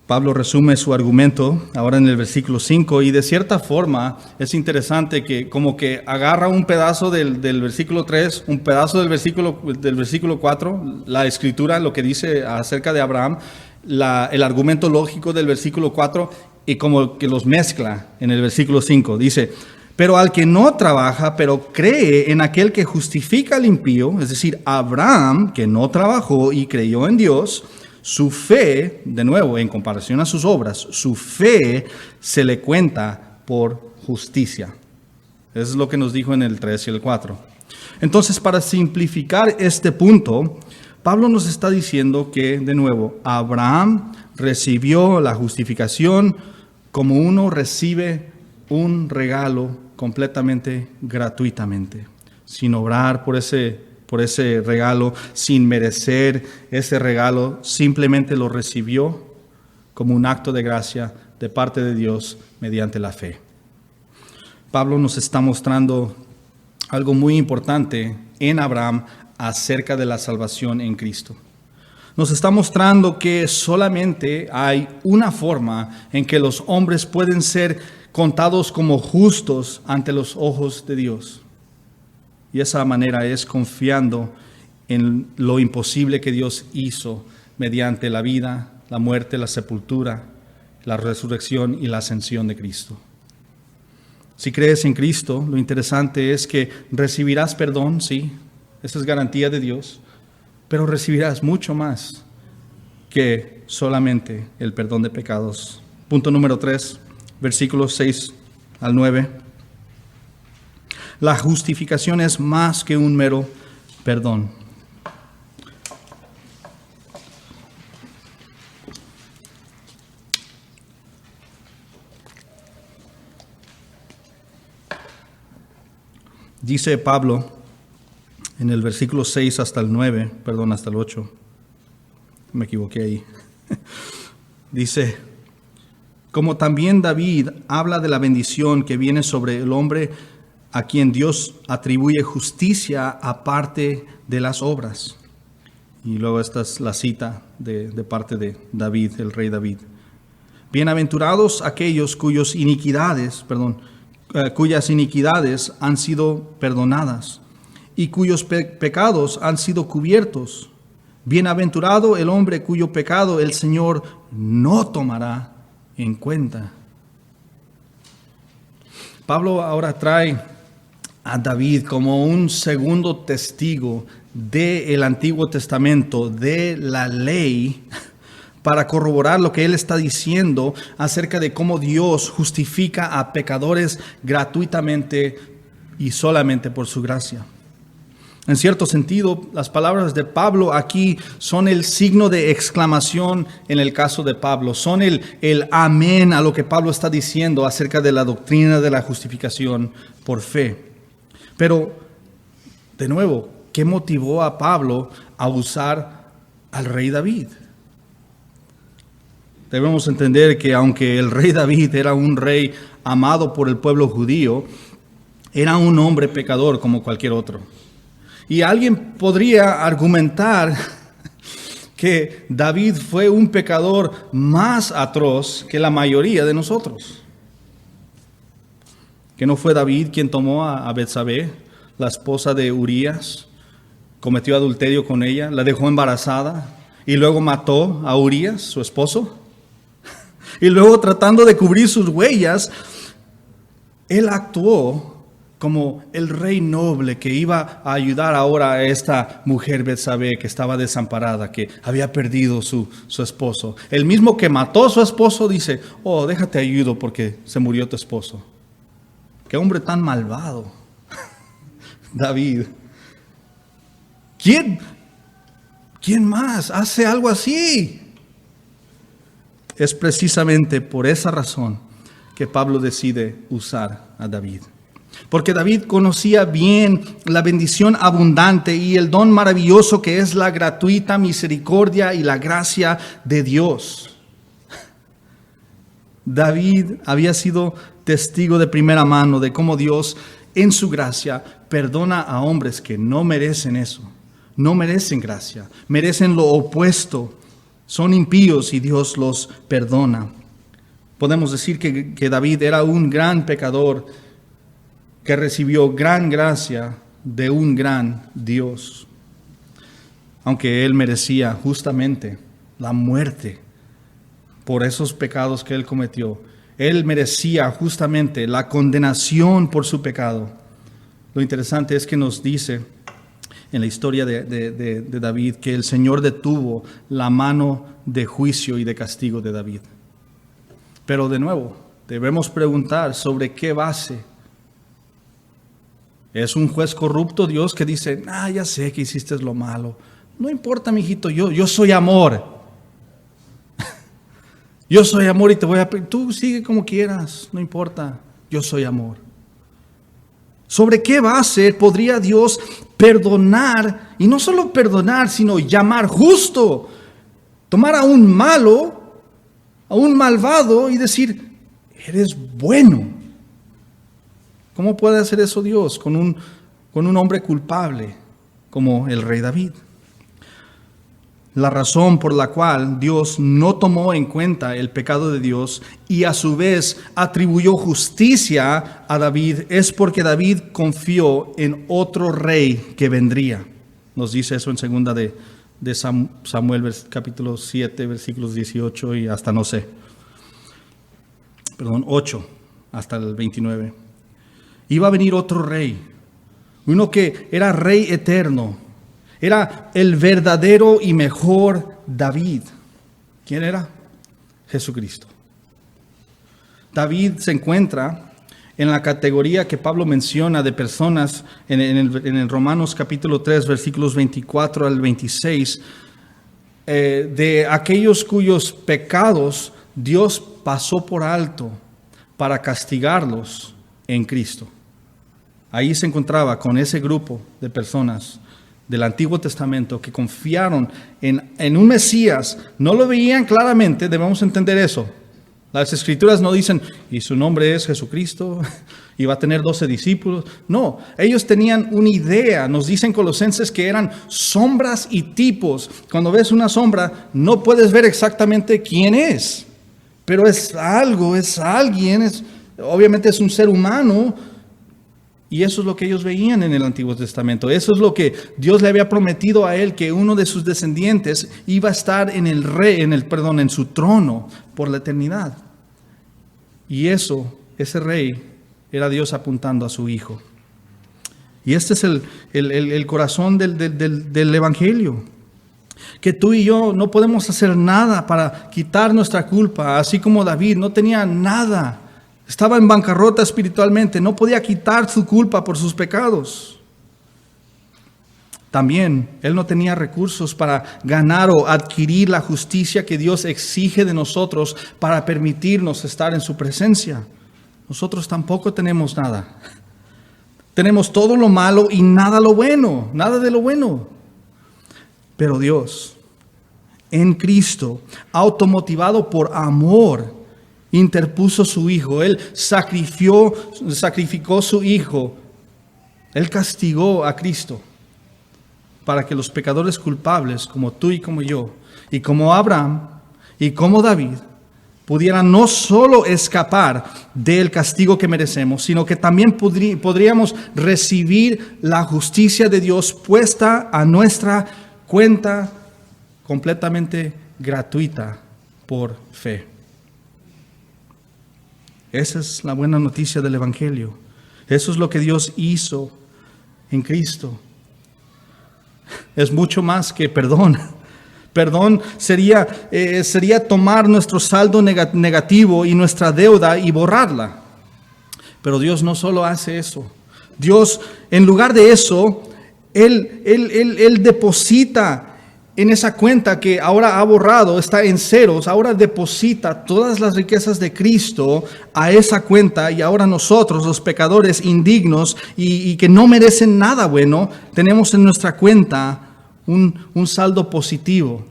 Pablo resume su argumento ahora en el versículo 5 y de cierta forma es interesante que como que agarra un pedazo del versículo 3, un pedazo del versículo 4, la escritura, lo que dice acerca de Abraham, el argumento lógico del versículo 4 y como que los mezcla en el versículo 5. Dice, pero al que no trabaja, pero cree en aquel que justifica al impío, es decir, Abraham, que no trabajó y creyó en Dios, su fe, de nuevo, en comparación a sus obras, su fe se le cuenta por justicia. Eso es lo que nos dijo en el 3 y el 4. Entonces, para simplificar este punto, Pablo nos está diciendo que, de nuevo, Abraham recibió la justificación como uno recibe un regalo completamente gratuitamente, sin obrar por ese regalo, sin merecer ese regalo, simplemente lo recibió como un acto de gracia de parte de Dios mediante la fe. Pablo nos está mostrando algo muy importante en Abraham acerca de la salvación en Cristo. Nos está mostrando que solamente hay una forma en que los hombres pueden ser contados como justos ante los ojos de Dios. Y esa manera es confiando en lo imposible que Dios hizo mediante la vida, la muerte, la sepultura, la resurrección y la ascensión de Cristo. Si crees en Cristo, lo interesante es que recibirás perdón, sí, esa es garantía de Dios, pero recibirás mucho más que solamente el perdón de pecados. Punto número 3, versículos 6 al 9. La justificación es más que un mero perdón. Dice Pablo en el versículo 6 hasta el 9, hasta el 8. Me equivoqué ahí. Dice, como también David habla de la bendición que viene sobre el hombre a quien Dios atribuye justicia aparte de las obras. Y luego esta es la cita de parte de David, el rey David. Bienaventurados aquellos cuyas iniquidades han sido perdonadas y cuyos pecados han sido cubiertos. Bienaventurado el hombre cuyo pecado el Señor no tomará en cuenta. Pablo ahora trae a David como un segundo testigo del Antiguo Testamento, de la ley, para corroborar lo que él está diciendo acerca de cómo Dios justifica a pecadores gratuitamente y solamente por su gracia. En cierto sentido, las palabras de Pablo aquí son el signo de exclamación en el caso de Pablo. Son el amén a lo que Pablo está diciendo acerca de la doctrina de la justificación por fe. Pero, de nuevo, ¿qué motivó a Pablo a usar al rey David? Debemos entender que aunque el rey David era un rey amado por el pueblo judío, era un hombre pecador como cualquier otro. Y alguien podría argumentar que David fue un pecador más atroz que la mayoría de nosotros. Que no fue David quien tomó a Betsabé, la esposa de Urías, cometió adulterio con ella, la dejó embarazada y luego mató a Urías, su esposo. Y luego, tratando de cubrir sus huellas, él actuó como el rey noble que iba a ayudar ahora a esta mujer Betsabé que estaba desamparada, que había perdido su esposo. El mismo que mató a su esposo dice, oh, déjate ayudo porque se murió tu esposo. Qué hombre tan malvado, David. ¿Quién más hace algo así? Es precisamente por esa razón que Pablo decide usar a David. Porque David conocía bien la bendición abundante y el don maravilloso que es la gratuita misericordia y la gracia de Dios. David había sido testigo de primera mano de cómo Dios, en su gracia, perdona a hombres que no merecen eso. No merecen gracia, merecen lo opuesto. Son impíos y Dios los perdona. Podemos decir que David era un gran pecador que recibió gran gracia de un gran Dios. Aunque él merecía justamente la muerte por esos pecados que él cometió. Él merecía justamente la condenación por su pecado. Lo interesante es que nos dice en la historia de David que el Señor detuvo la mano de juicio y de castigo de David. Pero de nuevo, debemos preguntar sobre qué base. ¿Es un juez corrupto Dios que dice, ya sé que hiciste lo malo? No importa, mijito, yo soy amor. Yo soy amor y te voy a... Tú sigue como quieras, no importa, yo soy amor. ¿Sobre qué base podría Dios perdonar? Y no solo perdonar, sino llamar justo. Tomar a un malo, a un malvado y decir, eres bueno. ¿Cómo puede hacer eso Dios con un hombre culpable como el rey David? La razón por la cual Dios no tomó en cuenta el pecado de Dios y a su vez atribuyó justicia a David es porque David confió en otro rey que vendría. Nos dice eso en segunda de Samuel capítulo 7 versículos 18 y hasta 8 hasta el 29. Iba a venir otro rey, uno que era rey eterno, era el verdadero y mejor David. ¿Quién era? Jesucristo. David se encuentra en la categoría que Pablo menciona de personas en el Romanos capítulo 3, versículos 24 al 26, de aquellos cuyos pecados Dios pasó por alto para castigarlos en Cristo. Ahí se encontraba con ese grupo de personas del Antiguo Testamento que confiaron en un Mesías. No lo veían claramente, debemos entender eso. Las Escrituras no dicen, y su nombre es Jesucristo, y va a tener 12 discípulos. No, ellos tenían una idea. Nos dicen Colosenses que eran sombras y tipos. Cuando ves una sombra, no puedes ver exactamente quién es. Pero es algo, es alguien, obviamente es un ser humano. Y eso es lo que ellos veían en el Antiguo Testamento. Eso es lo que Dios le había prometido a él, que uno de sus descendientes iba a estar en su trono por la eternidad. Y ese rey, era Dios apuntando a su hijo. Y este es el corazón del Evangelio. Que tú y yo no podemos hacer nada para quitar nuestra culpa, así como David no tenía nada. Estaba en bancarrota espiritualmente, no podía quitar su culpa por sus pecados. También él no tenía recursos para ganar o adquirir la justicia que Dios exige de nosotros para permitirnos estar en su presencia. Nosotros tampoco tenemos nada. Tenemos todo lo malo y nada lo bueno, nada de lo bueno. Pero Dios, en Cristo, automotivado por amor, interpuso su Hijo. Él sacrificó su Hijo. Él castigó a Cristo para que los pecadores culpables, como tú y como yo, y como Abraham y como David, pudieran no solo escapar del castigo que merecemos, sino que también podríamos recibir la justicia de Dios puesta a nuestra cuenta completamente gratuita por fe. Esa es la buena noticia del Evangelio. Eso es lo que Dios hizo en Cristo. Es mucho más que perdón. Perdón sería tomar nuestro saldo negativo y nuestra deuda y borrarla. Pero Dios no solo hace eso. Dios, en lugar de eso, Él deposita en esa cuenta que ahora ha borrado, está en ceros, ahora deposita todas las riquezas de Cristo a esa cuenta, y ahora nosotros, los pecadores indignos y que no merecen nada bueno, tenemos en nuestra cuenta un saldo positivo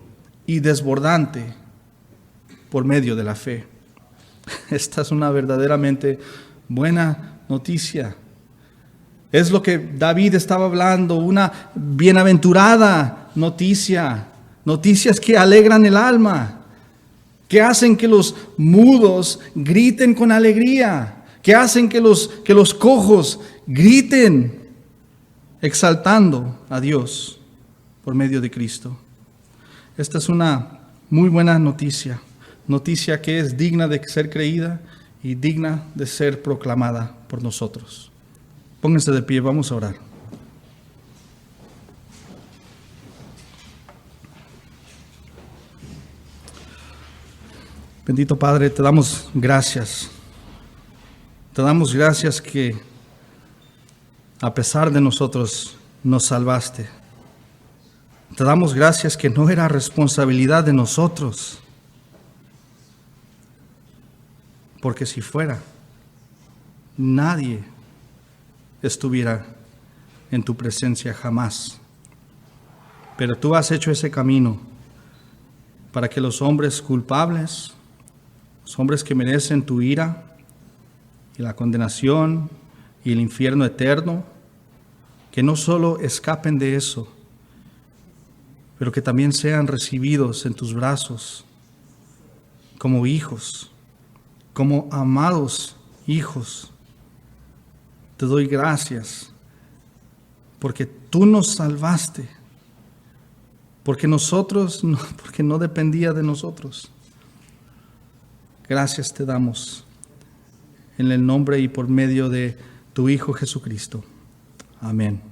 y desbordante por medio de la fe. Esta es una verdaderamente buena noticia. Es lo que David estaba hablando, una bienaventurada noticia. Noticias que alegran el alma, que hacen que los mudos griten con alegría, que hacen que los cojos griten exaltando a Dios por medio de Cristo. Esta es una muy buena noticia, noticia que es digna de ser creída y digna de ser proclamada por nosotros. Pónganse de pie, vamos a orar. Bendito Padre, te damos gracias. Te damos gracias que a pesar de nosotros nos salvaste. Te damos gracias que no era responsabilidad de nosotros. Porque si fuera, nadie estuviera en tu presencia jamás. Pero tú has hecho ese camino para que los hombres culpables, los hombres que merecen tu ira y la condenación y el infierno eterno, que no solo escapen de eso, pero que también sean recibidos en tus brazos como hijos, como amados hijos. Te doy gracias porque tú nos salvaste, porque no dependía de nosotros. Gracias te damos en el nombre y por medio de tu Hijo Jesucristo. Amén.